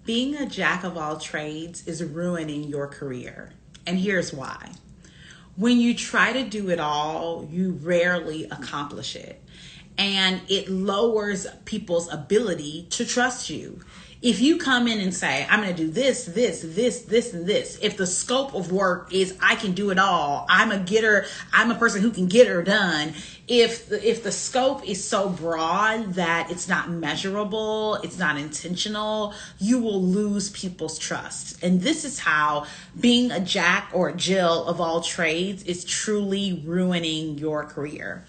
Being a jack of all trades is ruining your career. And here's why. When you try to do it all, you rarely accomplish it. And it lowers people's ability to trust you. If you come in and say, I'm going to do this, and this, if the scope of work is I can do it all, I'm a person who can get her done. If the scope is so broad that it's not measurable, it's not intentional, you will lose people's trust. And this is how being a jack or a Jill of all trades is truly ruining your career.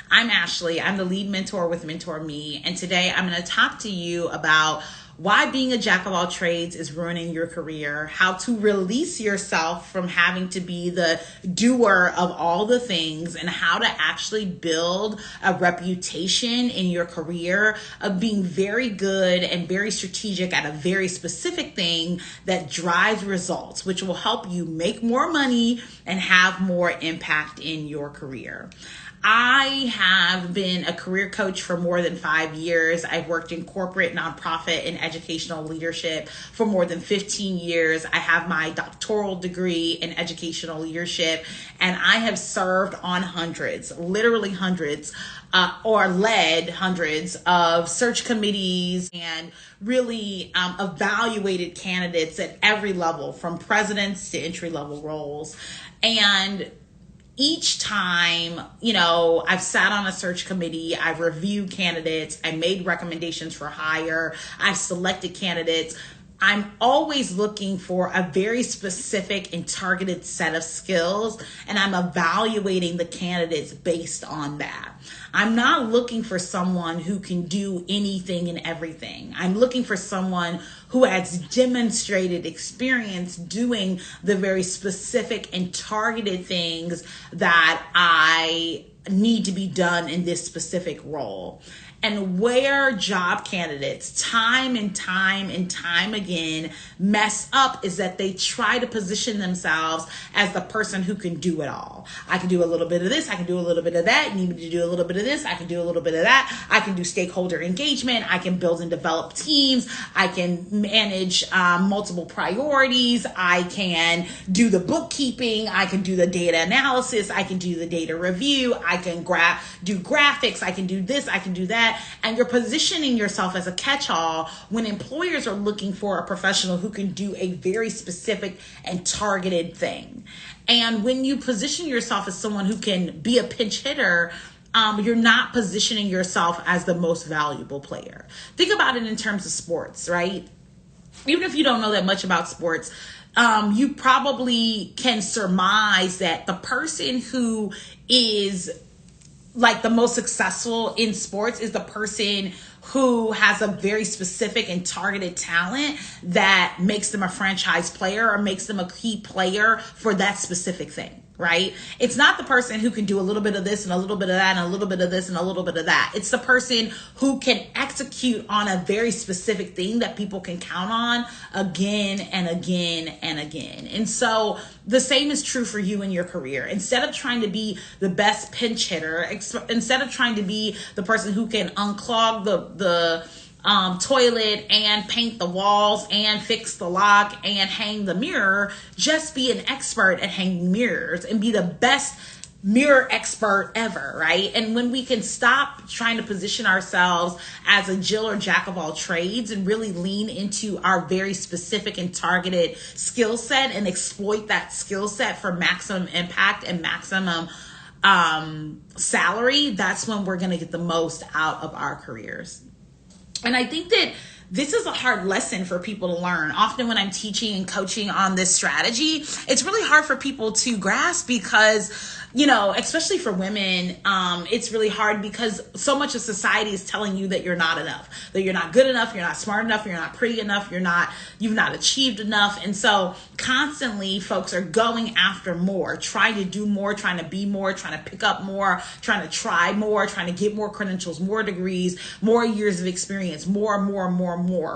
I'm Ashley. I'm the lead mentor with Mentor Me. And today I'm going to talk to you about why being a jack of all trades is ruining your career, how to release yourself from having to be the doer of all the things, and how to actually build a reputation in your career of being very good and very strategic at a very specific thing that drives results, which will help you make more money and have more impact in your career. I have been a career coach for more than 5 years. I've worked in corporate, nonprofit, and educational leadership for more than 15 years. I have my doctoral degree in educational leadership, and I have served on hundreds, literally hundreds, or led hundreds of search committees and really evaluated candidates at every level, from presidents to entry-level roles. And each time, I've sat on a search committee, I've reviewed candidates, I made recommendations for hire, I've selected candidates. I'm always looking for a very specific and targeted set of skills, and I'm evaluating the candidates based on that. I'm not looking for someone who can do anything and everything. I'm looking for someone who has demonstrated experience doing the very specific and targeted things that I need to be done in this specific role. And where job candidates time and time again mess up is that they try to position themselves as the person who can do it all. I can do a little bit of this, I can do a little bit of that, you need me to do a little bit of this, I can do a little bit of that, I can do stakeholder engagement, I can build and develop teams, I can manage multiple priorities, I can do the bookkeeping, I can do the data analysis, I can do the data review, I can do graphics, I can do this, I can do that. And you're positioning yourself as a catch-all when employers are looking for a professional who can do a very specific and targeted thing. And when you position yourself as someone who can be a pinch hitter, you're not positioning yourself as the most valuable player. Think about it in terms of sports, right? Even if you don't know that much about sports, you probably can surmise that the person who is like the most successful in sports is the person who has a very specific and targeted talent that makes them a franchise player or makes them a key player for that specific thing, right? It's not the person who can do a little bit of this and a little bit of that and a little bit of this and a little bit of that. It's the person who can execute on a very specific thing that people can count on again and again and again. And so the same is true for you in your career. Instead of trying to be the best pinch hitter, instead of trying to be the person who can unclog the toilet and paint the walls and fix the lock and hang the mirror, just be an expert at hanging mirrors and be the best mirror expert ever, right? And when we can stop trying to position ourselves as a Jill or jack of all trades and really lean into our very specific and targeted skill set and exploit that skill set for maximum impact and maximum salary, that's when we're going to get the most out of our careers. And I think that this is a hard lesson for people to learn. Often when I'm teaching and coaching on this strategy, it's really hard for people to grasp because especially for women, it's really hard because so much of society is telling you that you're not enough, that you're not good enough, you're not smart enough, you're not pretty enough, you've not achieved enough. And so constantly folks are going after more, trying to do more, trying to be more, trying to pick up more, trying to try more, trying to get more credentials, more degrees, more years of experience, more,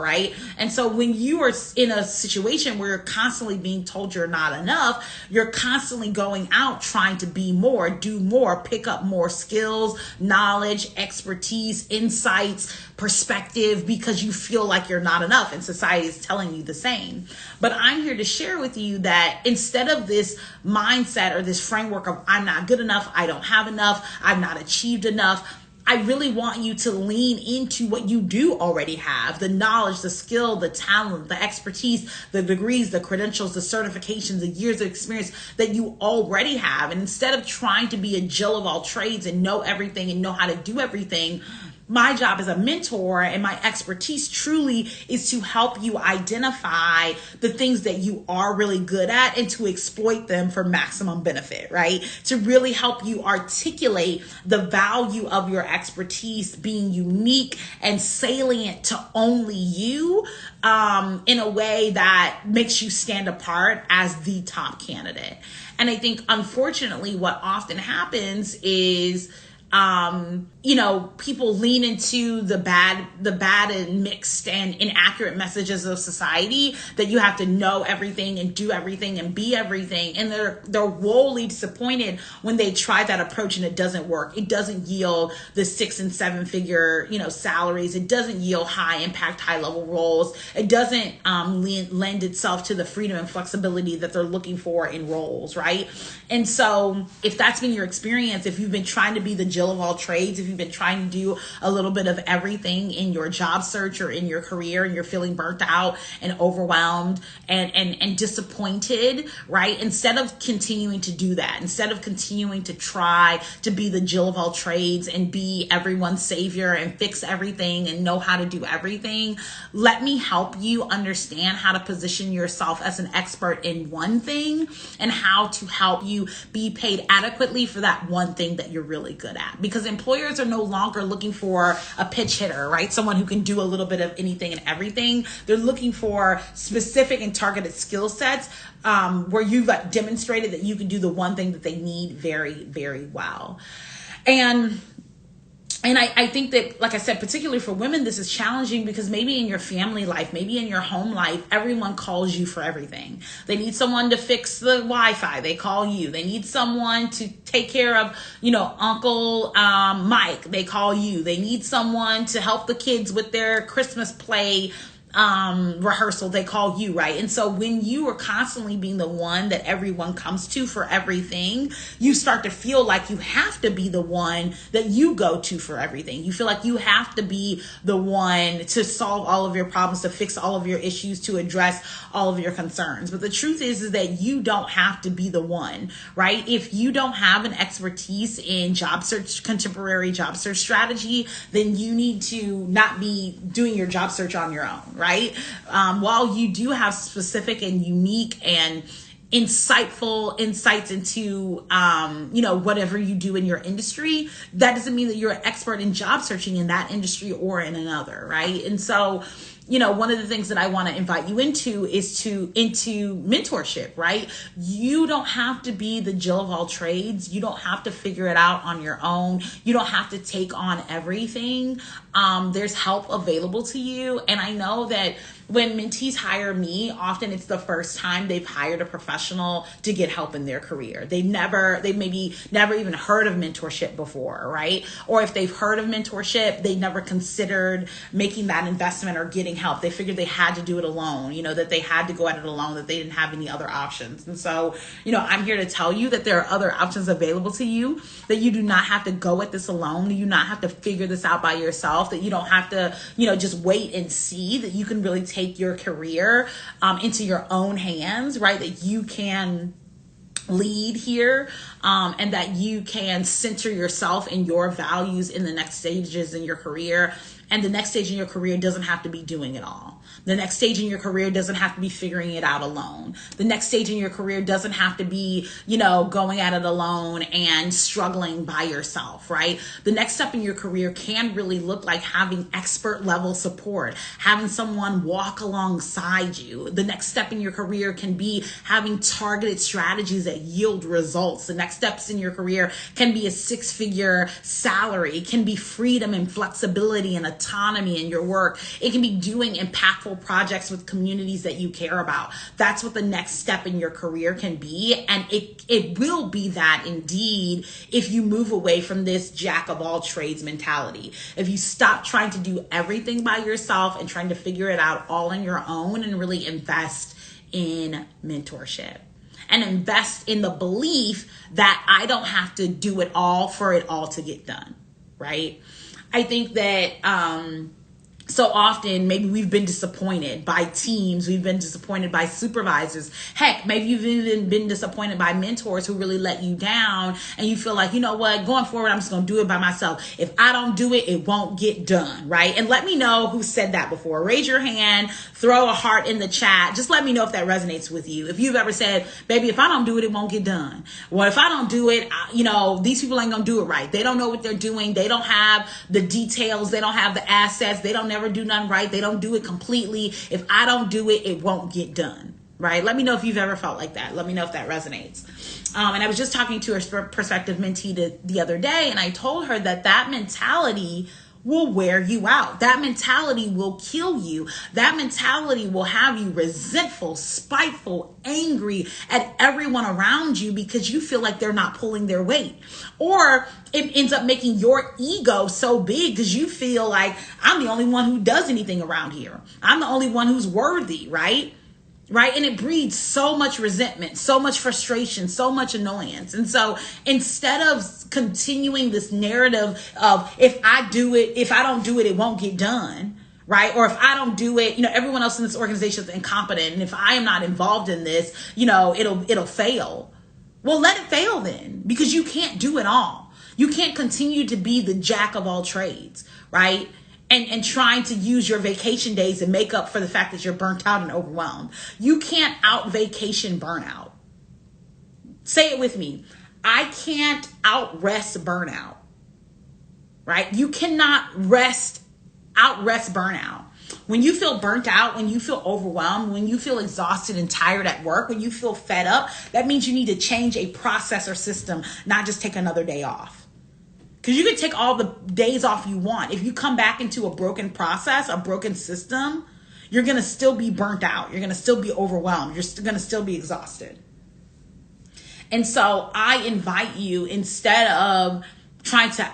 right? And so when you are in a situation where you're constantly being told you're not enough, you're constantly going out trying to be more, do more, pick up more skills, knowledge, expertise, insights, perspective, because you feel like you're not enough and society is telling you the same. But I'm here to share with you that instead of this mindset or this framework of I'm not good enough, I don't have enough, I've not achieved enough, I really want you to lean into what you do already have, the knowledge, the skill, the talent, the expertise, the degrees, the credentials, the certifications, the years of experience that you already have. And instead of trying to be a Jill of all trades and know everything and know how to do everything, my job as a mentor and my expertise truly is to help you identify the things that you are really good at and to exploit them for maximum benefit, right? To really help you articulate the value of your expertise being unique and salient to only you, in a way that makes you stand apart as the top candidate. And I think, unfortunately, what often happens is people lean into the bad and mixed and inaccurate messages of society that you have to know everything and do everything and be everything. And they're woefully disappointed when they try that approach and it doesn't work. It doesn't yield the 6 and 7 figure, salaries. It doesn't yield high impact, high level roles. It doesn't lend itself to the freedom and flexibility that they're looking for in roles, right? And so if that's been your experience, if you've been trying to be the Jill of all trades, if you've been trying to do a little bit of everything in your job search or in your career and you're feeling burnt out and overwhelmed and disappointed, right? Instead of continuing to do that, instead of continuing to try to be the Jill of all trades and be everyone's savior and fix everything and know how to do everything, let me help you understand how to position yourself as an expert in one thing and how to help you be paid adequately for that one thing that you're really good at. Because employers are no longer looking for a pitch hitter, right? Someone who can do a little bit of anything and everything. They're looking for specific and targeted skill sets where you've demonstrated that you can do the one thing that they need very, very well. And I think that, like I said, particularly for women, this is challenging because maybe in your family life, maybe in your home life, everyone calls you for everything. They need someone to fix the Wi-Fi. They call you. They need someone to take care of, Uncle Mike. They call you. They need someone to help the kids with their Christmas play rehearsal. They call you, right? And so when you are constantly being the one that everyone comes to for everything, you start to feel like you have to be the one that you go to for everything. You feel like you have to be the one to solve all of your problems, to fix all of your issues, to address all of your concerns. But the truth is that you don't have to be the one, right? If you don't have an expertise in job search, contemporary job search strategy, then you need to not be doing your job search on your own, right? While you do have specific and unique and insightful insights into, whatever you do in your industry, that doesn't mean that you're an expert in job searching in that industry or in another, right? And so, one of the things that I want to invite you into is into mentorship, right? You don't have to be the Jill of all trades. You don't have to figure it out on your own. You don't have to take on everything. There's help available to you. And I know that when mentees hire me, often it's the first time they've hired a professional to get help in their career. They maybe never even heard of mentorship before, right? Or if they've heard of mentorship, they never considered making that investment or getting help. They figured they had to do it alone, that they had to go at it alone, that they didn't have any other options. And so, I'm here to tell you that there are other options available to you, that you do not have to go at this alone, that you do not have to figure this out by yourself, that you don't have to, just wait and see, that you can really take your career into your own hands, right? That you can lead here, and that you can center yourself and your values in the next stages in your career And the next stage in your career doesn't have to be doing it all. The next stage in your career doesn't have to be figuring it out alone. The next stage in your career doesn't have to be, going at it alone and struggling by yourself, right? The next step in your career can really look like having expert level support, having someone walk alongside you. The next step in your career can be having targeted strategies that yield results. The next steps in your career can be a 6-figure salary. It can be freedom and flexibility and autonomy in your work. It can be doing impactful projects with communities that you care about. That's what the next step in your career can be. And it will be that indeed if you move away from this jack of all trades mentality. If you stop trying to do everything by yourself and trying to figure it out all on your own and really invest in mentorship. And invest in the belief that I don't have to do it all for it all to get done, right? I think that so often maybe we've been disappointed by teams, we've been disappointed by supervisors. Heck, maybe you've even been disappointed by mentors who really let you down, and you feel like, you know what, going forward, I'm just going to do it by myself. If I don't do it, it won't get done, right? And let me know who said that before. Raise your hand, throw a heart in the chat. Just let me know if that resonates with you. If you've ever said, baby, if I don't do it, it won't get done. Well, if I don't do it, these people ain't going to do it right. They don't know what they're doing. They don't have the details. They don't have the assets. They don't never do nothing right. They don't do it completely. If I don't do it, it won't get done, right? Let me know if you've ever felt like that. Let me know if that resonates. And I was just talking to a prospective mentee the other day, and I told her that mentality will wear you out. That mentality will kill you. That mentality will have you resentful, spiteful, angry at everyone around you because you feel like they're not pulling their weight. Or it ends up making your ego so big because you feel like I'm the only one who does anything around here. I'm the only one who's worthy, right? Right? And it breeds so much resentment, so much frustration, so much annoyance. And so instead of continuing this narrative of if I don't do it, it won't get done, right? Or if I don't do it, everyone else in this organization is incompetent. And if I am not involved in this, it'll fail. Well, let it fail then, because you can't do it all. You can't continue to be the jack of all trades, right? And trying to use your vacation days to make up for the fact that you're burnt out and overwhelmed. You can't out vacation burnout. Say it with me. I can't out rest burnout, right? You cannot out rest burnout. When you feel burnt out, when you feel overwhelmed, when you feel exhausted and tired at work, when you feel fed up, that means you need to change a process or system, not just take another day off. Because you can take all the days off you want. If you come back into a broken process, a broken system, you're going to still be burnt out. You're going to still be overwhelmed. You're going to still be exhausted. And so I invite you, instead of trying to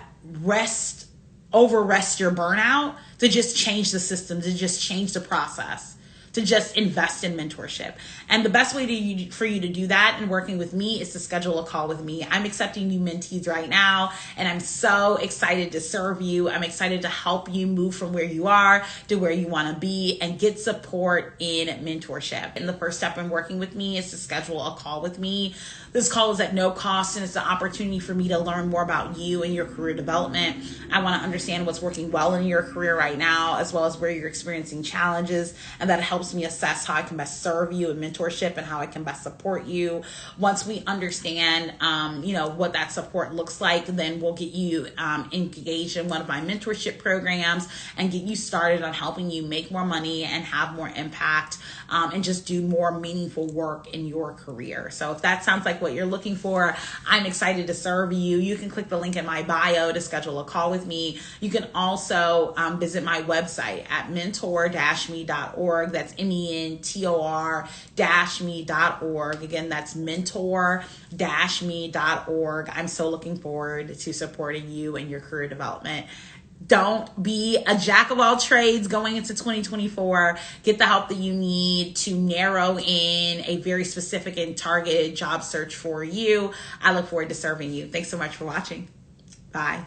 over rest your burnout, to just change the system, to just change the process, to just invest in mentorship. And the best way for you to do that and working with me is to schedule a call with me. I'm accepting new mentees right now, and I'm so excited to serve you. I'm excited to help you move from where you are to where you want to be and get support in mentorship. And the first step in working with me is to schedule a call with me. This call is at no cost, and it's an opportunity for me to learn more about you and your career development. I want to understand what's working well in your career right now, as well as where you're experiencing challenges, and that helps me assess how I can best serve you in mentorship and how I can best support you. Once we understand, what that support looks like, then we'll get you engaged in one of my mentorship programs and get you started on helping you make more money and have more impact and just do more meaningful work in your career. So if that sounds like what you're looking for, I'm excited to serve you. You can click the link in my bio to schedule a call with me. You can also visit my website at mentor-me.org. That's mentor-me.org. Again, that's mentor-me.org. I'm so looking forward to supporting you in your career development. Don't be a jack of all trades going into 2024. Get the help that you need to narrow in a very specific and targeted job search for you. I look forward to serving you. Thanks so much for watching. Bye.